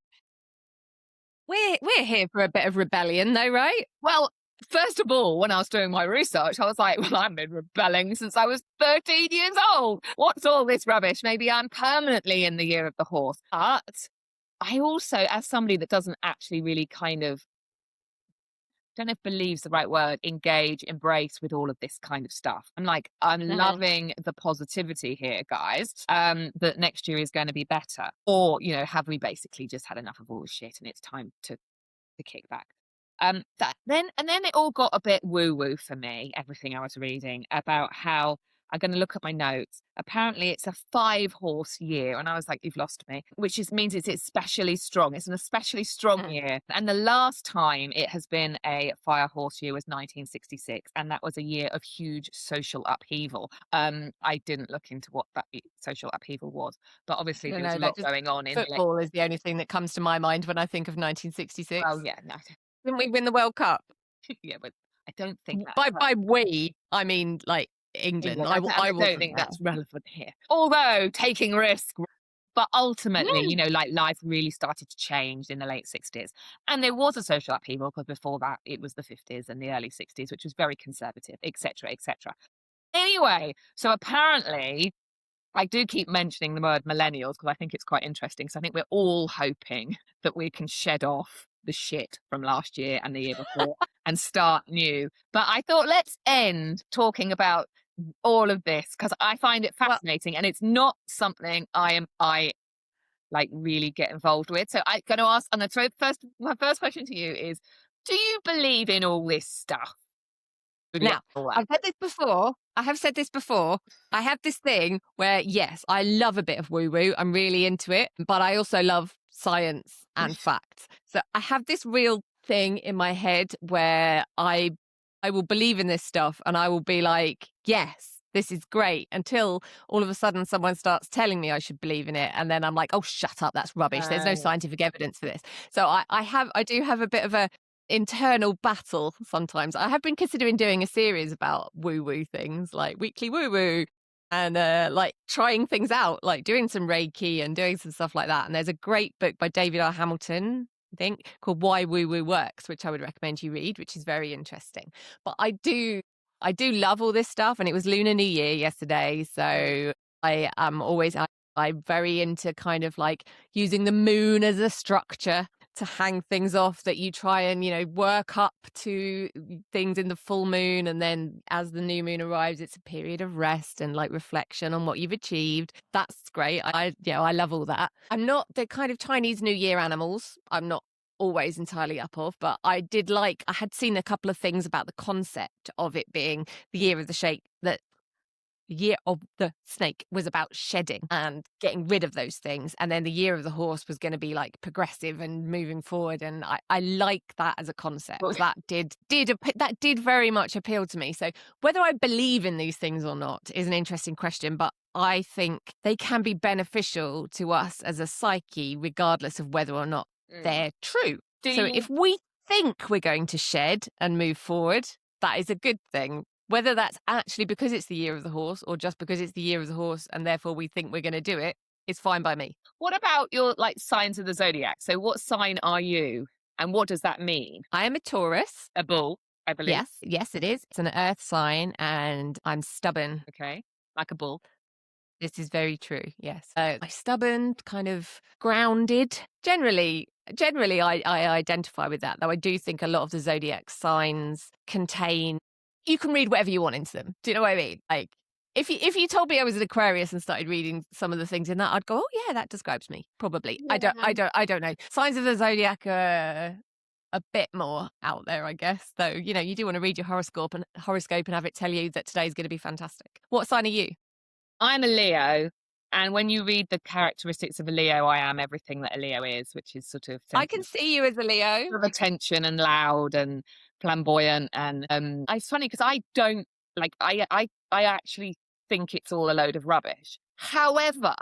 We're here for a bit of rebellion, though, right? Well, first of all, when I was doing my research, I was like, well, I've been rebelling since I was 13 years old. What's all this rubbish? Maybe I'm permanently in the Year of the Horse. But I also, as somebody that doesn't actually really kind of, don't know if believe's the right word, engage, embrace with all of this kind of stuff. I'm loving the positivity here, guys, that next year is going to be better. Or, have we basically just had enough of all the shit and it's time to kick back? Then it all got a bit woo-woo for me, everything I was reading about how I'm going to look at my notes. Apparently, it's a 5-horse year. And I was like, you've lost me, which means it's especially strong. It's an especially strong year. And the last time it has been a 5-horse year was 1966. And that was a year of huge social upheaval. I didn't look into what that social upheaval was, but obviously there was a lot going on in football is the only thing that comes to my mind when I think of 1966. Oh, yeah. No. Didn't we win the World Cup? Yeah, but I don't think that. By we, I mean like England. I don't think that's relevant here. Although taking risk, but ultimately, like life really started to change in the late 60s. And there was a social upheaval because before that it was the 50s and the early 60s, which was very conservative, etc., etc. Anyway, so apparently I do keep mentioning the word millennials because I think it's quite interesting. So I think we're all hoping that we can shed off the shit from last year and the year before and start new. But I thought let's end talking about all of this because I find it fascinating and it's not something I like really get involved with. So I'm going to ask, and my first question to you is, do you believe in all this stuff? Now, I've said this before. I have said this before. I have this thing where, yes, I love a bit of woo-woo. I'm really into it, but I also love science and facts. So I have this real thing in my head where I I will believe in this stuff and I will be like, yes, this is great, until all of a sudden someone starts telling me I should believe in it. And then I'm like, oh, shut up. That's rubbish. There's no scientific evidence for this. So I do have a bit of a internal battle sometimes. I have been considering doing a series about woo-woo things, like weekly woo-woo, and like trying things out, like doing some Reiki and doing some stuff like that. And there's a great book by David R. Hamilton, I think, called Why Woo Woo Works, which I would recommend you read, which is very interesting. But I do love all this stuff, and it was Lunar New Year yesterday, so I am always I'm very into kind of like using the moon as a structure to hang things off, that you try and, you know, work up to things in the full moon, and then as the new moon arrives, it's a period of rest and like reflection on what you've achieved. That's great. I love all that. I'm not the kind of Chinese New Year animals. I'm not always entirely up of, but I had seen a couple of things about the concept of it being the year of the shake, that the year of the snake was about shedding and getting rid of those things, and then the year of the horse was going to be like progressive and moving forward, and I like that as a concept. That did very much appeal to me. So whether I believe in these things or not is an interesting question, but I think they can be beneficial to us as a psyche regardless of whether or not they're true. If we think we're going to shed and move forward, that is a good thing. Whether that's actually because it's the year of the horse or just because it's the year of the horse and therefore we think we're going to do it, is fine by me. What about your like signs of the zodiac? So what sign are you and what does that mean? I am a Taurus. A bull, I believe. Yes, it is. It's an earth sign and I'm stubborn. Okay, like a bull. This is very true, yes. I'm stubborn, kind of grounded. Generally, I identify with that, though I do think a lot of the zodiac signs contain, you can read whatever you want into them. Do you know what I mean? Like, if you told me I was an Aquarius and started reading some of the things in that, I'd go, oh yeah, that describes me. Probably. Yeah. I don't know. Signs of the zodiac are a bit more out there, I guess. Though, you know, you do want to read your horoscope and have it tell you that today's going to be fantastic. What sign are you? I'm a Leo, and when you read the characteristics of a Leo, I am everything that a Leo is, which is sort of I can see you as a Leo. of attention and loud and flamboyant, and it's funny because I don't like I actually think it's all a load of rubbish. However,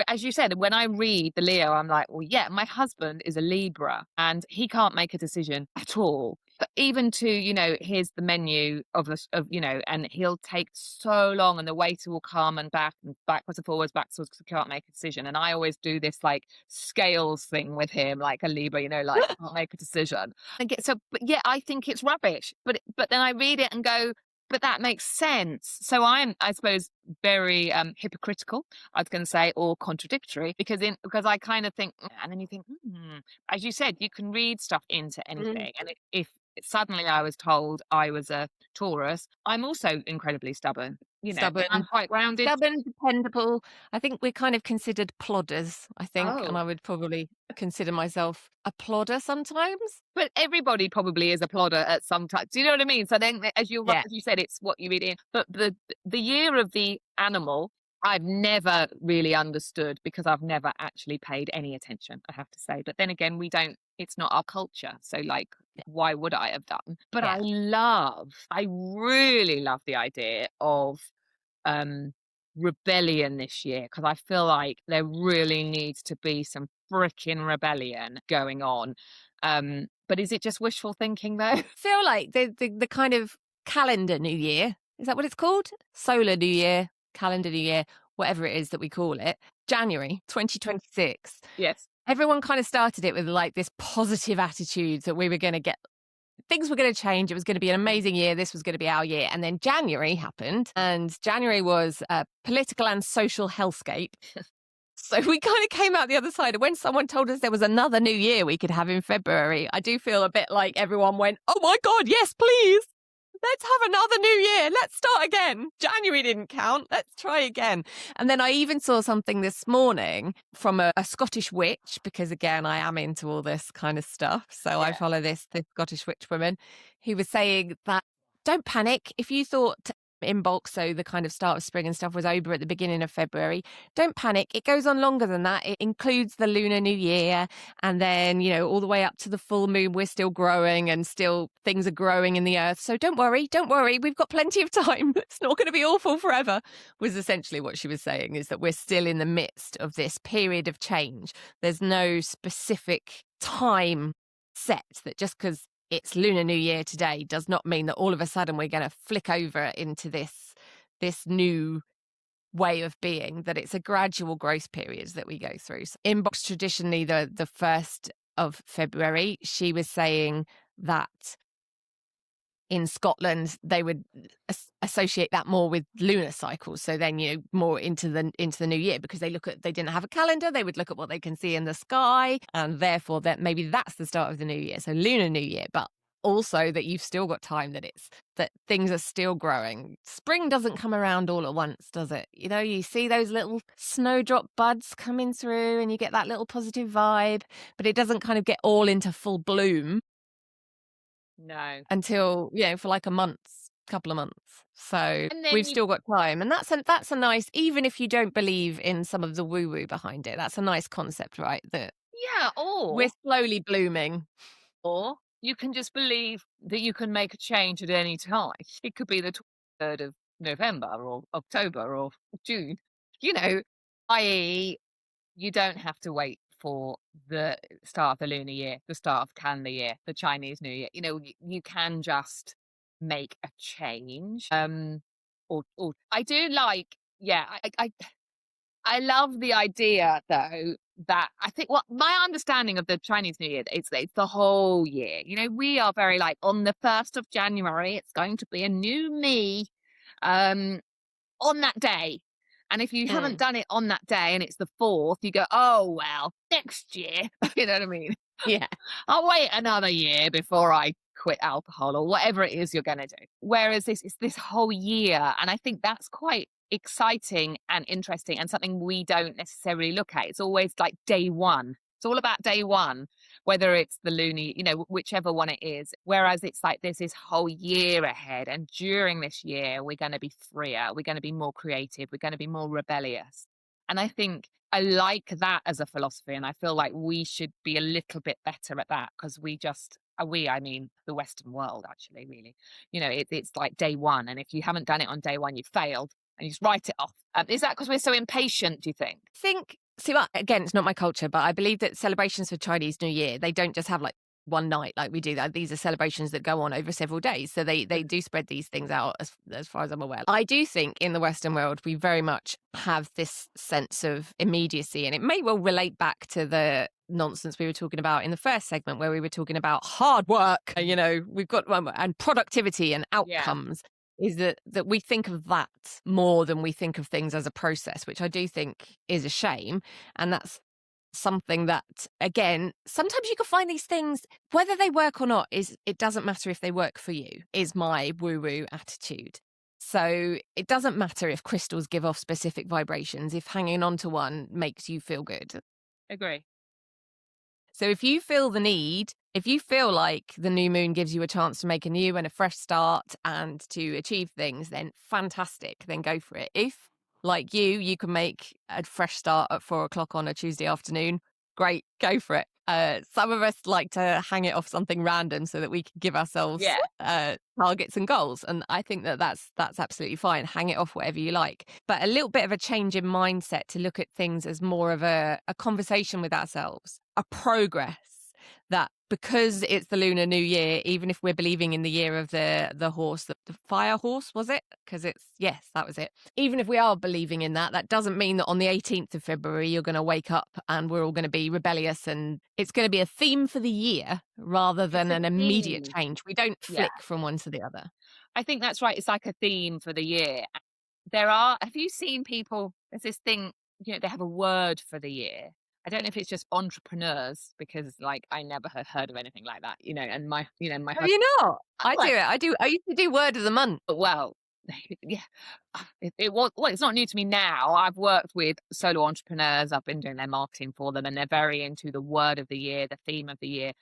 as you said, when I read the Leo, I'm like, well, yeah, my husband is a Libra and he can't make a decision at all. But even to, you know, here's the menu of you know, and he'll take so long and the waiter will come and backwards and forwards, because he can't make a decision. And I always do this like scales thing with him, like a Libra, you know, like can't make a decision. But yeah, I think it's rubbish. But then I read it and go, but that makes sense. So I'm, I suppose, very hypocritical, I was going to say, or contradictory, because I kind of think, and then you think, as you said, you can read stuff into anything. And if suddenly I was told I was a Taurus, I'm also incredibly stubborn. You know, Stubborn. I'm quite grounded. Stubborn, dependable. I think we're kind of considered plodders, I think, and I would probably consider myself a plodder sometimes. But everybody probably is a plodder at some time. Do you know what I mean? So then, as you said, it's what you read in. But the year of the animal, I've never really understood, because I've never actually paid any attention, I have to say. But then again, it's not our culture. So like, why would I have done? But I really love the idea of rebellion this year, because I feel like there really needs to be some freaking rebellion going on. But is it just wishful thinking though? I feel like the kind of calendar New Year, is that what it's called? Solar New Year, calendar New Year, whatever it is that we call it, January 2026. Yes. Everyone kind of started it with like this positive attitude that we were going to get, things were going to change. It was going to be an amazing year. This was going to be our year. And then January happened, and January was a political and social hellscape. So we kind of came out the other side. And when someone told us there was another new year we could have in February, I do feel a bit like everyone went, oh my God, yes, please. Let's have another new year. Let's start again. January didn't count. Let's try again. And then I even saw something this morning from a Scottish witch, because again, I am into all this kind of stuff. So I follow this Scottish witch woman who was saying that don't panic. If you thought inbox, so the kind of start of spring and stuff was over at the beginning of February. Don't panic. It goes on longer than that. It includes the Lunar New Year, and then, all the way up to the full moon, we're still growing and still things are growing in the earth. So don't worry. We've got plenty of time. It's not going to be awful forever, was essentially what she was saying, is that we're still in the midst of this period of change. There's no specific time set that just because it's Lunar New Year today does not mean that all of a sudden we're going to flick over into this new way of being, that it's a gradual growth period that we go through. So inbox traditionally the 1st of February, she was saying that in Scotland they would associate that more with lunar cycles, so then more into the new year, because they didn't have a calendar, they would look at what they can see in the sky, and therefore that maybe that's the start of the new year, so Lunar New Year. But also that you've still got time, that things are still growing. Spring doesn't come around all at once, does it? You see those little snowdrop buds coming through and you get that little positive vibe, but it doesn't kind of get all into full bloom No. until, for like couple of months. So And then we've still got time. And that's a nice, even if you don't believe in some of the woo-woo behind it, that's a nice concept, right? That yeah, we're slowly blooming. or you can just believe that you can make a change at any time. It could be the 23rd of November or October or June, i.e., you don't have to wait for the start of the lunar year, the start of calendar year, the Chinese New Year. You can just make a change. Or I do like, yeah, I love the idea though that I think what my understanding of the Chinese New Year, it's the whole year. We are very like on the 1st of January, it's going to be a new me. On that day. And if you haven't done it on that day and it's the 4th, you go, oh, well, next year. You know what I mean? Yeah. I'll wait another year before I quit alcohol or whatever it is you're going to do. Whereas it's this whole year. And I think that's quite exciting and interesting and something we don't necessarily look at. It's always like day one. It's all about day one, whether it's the loony, whichever one it is. Whereas it's like there's this whole year ahead. And during this year, we're going to be freer. We're going to be more creative. We're going to be more rebellious. And I think I like that as a philosophy. And I feel like we should be a little bit better at that, because I mean, the Western world, actually, really. It's like day one. And if you haven't done it on day one, you've failed and you just write it off. Is that because we're so impatient, do you think? Again, it's not my culture, but I believe that celebrations for Chinese New Year, they don't just have like one night like we do. These are celebrations that go on over several days. So they do spread these things out as far as I'm aware. I do think in the Western world, we very much have this sense of immediacy, and it may well relate back to the nonsense we were talking about in the first segment, where we were talking about hard work, we've got and productivity and outcomes. Yeah. Is that we think of that more than we think of things as a process, which I do think is a shame. And that's something that, again, sometimes you can find these things, whether they work or not, it doesn't matter if they work for you, is my woo-woo attitude. So it doesn't matter if crystals give off specific vibrations, if hanging on to one makes you feel good. Agree. So if you feel like the new moon gives you a chance to make a new and a fresh start and to achieve things, then fantastic, then go for it. If, like you can make a fresh start at 4:00 on a Tuesday afternoon, great, go for it. Some of us like to hang it off something random so that we can give ourselves targets and goals. And I think that's absolutely fine. Hang it off whatever you like. But a little bit of a change in mindset to look at things as more of a conversation with ourselves, a progress, that because it's the Lunar New Year, even if we're believing in the year of the horse, the fire horse, was it? Because yes, that was it. Even if we are believing in that doesn't mean that on the 18th of February, you're going to wake up and we're all going to be rebellious, and it's going to be a theme for the year rather than an immediate change. We don't flick from one to the other. I think that's right. It's like a theme for the year. Have you seen people, there's this thing, they have a word for the year. I don't know if it's just entrepreneurs, because like I never had heard of anything like that, and my Have you not? I do it. I used to do word of the month. Well, yeah, it's not new to me now. I've worked with solo entrepreneurs. I've been doing their marketing for them, and they're very into the word of the year, the theme of the year.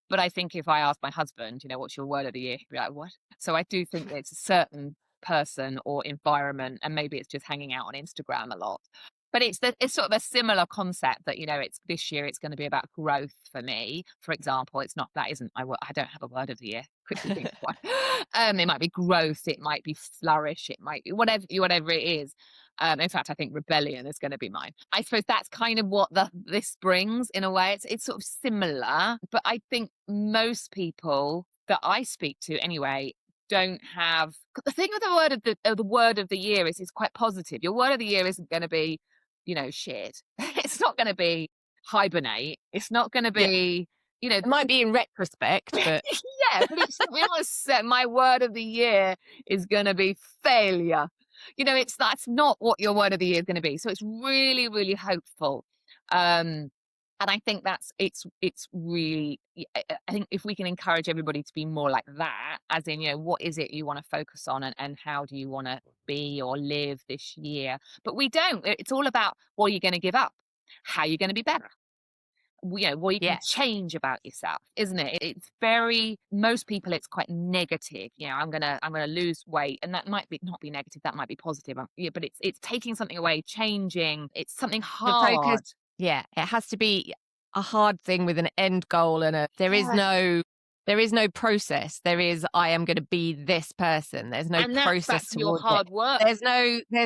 But I think if I ask my husband, what's your word of the year, he'd be like, what? So I do think there's a certain person or environment, and maybe it's just hanging out on Instagram a lot. But it's sort of a similar concept that, it's this year it's going to be about growth for me. For example, it's not that isn't I don't have a word of the year. Quickly think of one. It might be growth, it might be flourish, it might be whatever it is. In fact, I think rebellion is going to be mine. I suppose that's kind of what this brings in a way. It's sort of similar, but I think most people that I speak to anyway don't have the thing with the word of the year is quite positive. Your word of the year isn't going to be, shit. It's not going to be hibernate. It's not going to Yeah. be, It might be in retrospect, but yeah, but it's my word of the year is going to be failure. That's not what your word of the year is going to be. So it's really, really hopeful. And I think it's really, I think if we can encourage everybody to be more like that, as in, what is it you want to focus on and how do you want to be or live this year? But we don't. It's all about what are you going to give up? How are you going to be better? What you can yeah. change about yourself, isn't it? It's most people, it's quite negative. I'm gonna lose weight, and that might not be negative. That might be positive. But it's taking something away, changing. It's something The focus, hard. yeah, it has to be a hard thing with an end goal and there is Yeah. no process. There is, I am going to be this person. There's no And that's back process to your towards it. hard work. There's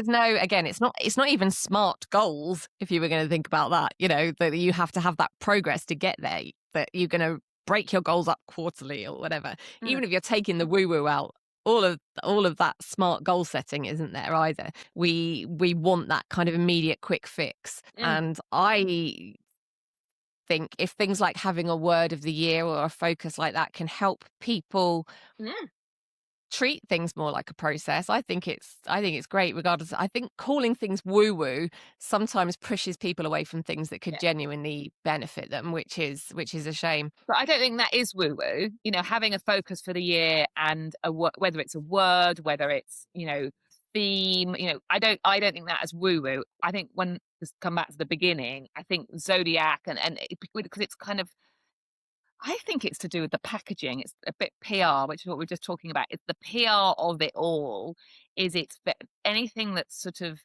no, again, it's not even smart goals. If you were going to think about that, that you have to have that progress to get there, that you're going to break your goals up quarterly or whatever. Even if you're taking the woo woo out, all of that smart goal setting isn't there either. We want that kind of immediate quick fix. And I think if things like having a word of the year or a focus like that can help people treat things more like a process, I think it's great. Regardless, I think calling things woo woo sometimes pushes people away from things that could genuinely benefit them, which is a shame. But I don't think that is woo woo. Having a focus for the year and whether it's a word, whether it's theme. I don't think that is woo woo. I think when just come back to the beginning, I think zodiac because it's kind of. I think it's to do with the packaging. It's a bit PR, which is what we're just talking about. It's the PR of it all. Anything that's sort of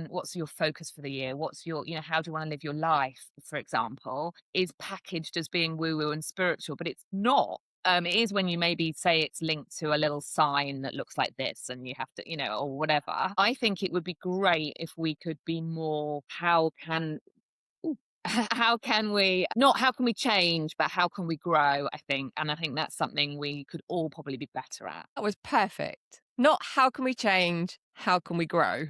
what's your focus for the year? What's your, how do you want to live your life, for example, is packaged as being woo-woo and spiritual, but it's not. It is when you maybe say it's linked to a little sign that looks like this and you have to, or whatever. I think it would be great if we could be more, how can we not how can we change, but how can we grow, I think. And I think that's something we could all probably be better at. That was perfect. Not how can we change, how can we grow?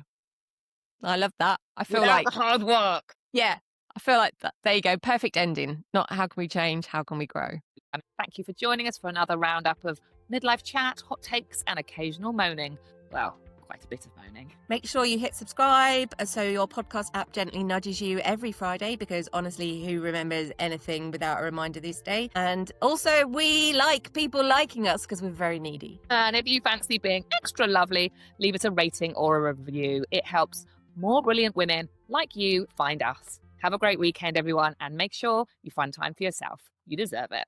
I love that. I feel Without like the hard work. Yeah, I feel like that. There you go. Perfect ending. Not how can we change, how can we grow? And thank you for joining us for another roundup of midlife chat, hot takes, and occasional moaning. Well, quite a bit of moaning. Make sure you hit subscribe so your podcast app gently nudges you every Friday, because honestly, who remembers anything without a reminder this day? And also, we like people liking us because we're very needy. And if you fancy being extra lovely, leave us a rating or a review. It helps more brilliant women like you find us. Have a great weekend, everyone, and make sure you find time for yourself. You deserve it.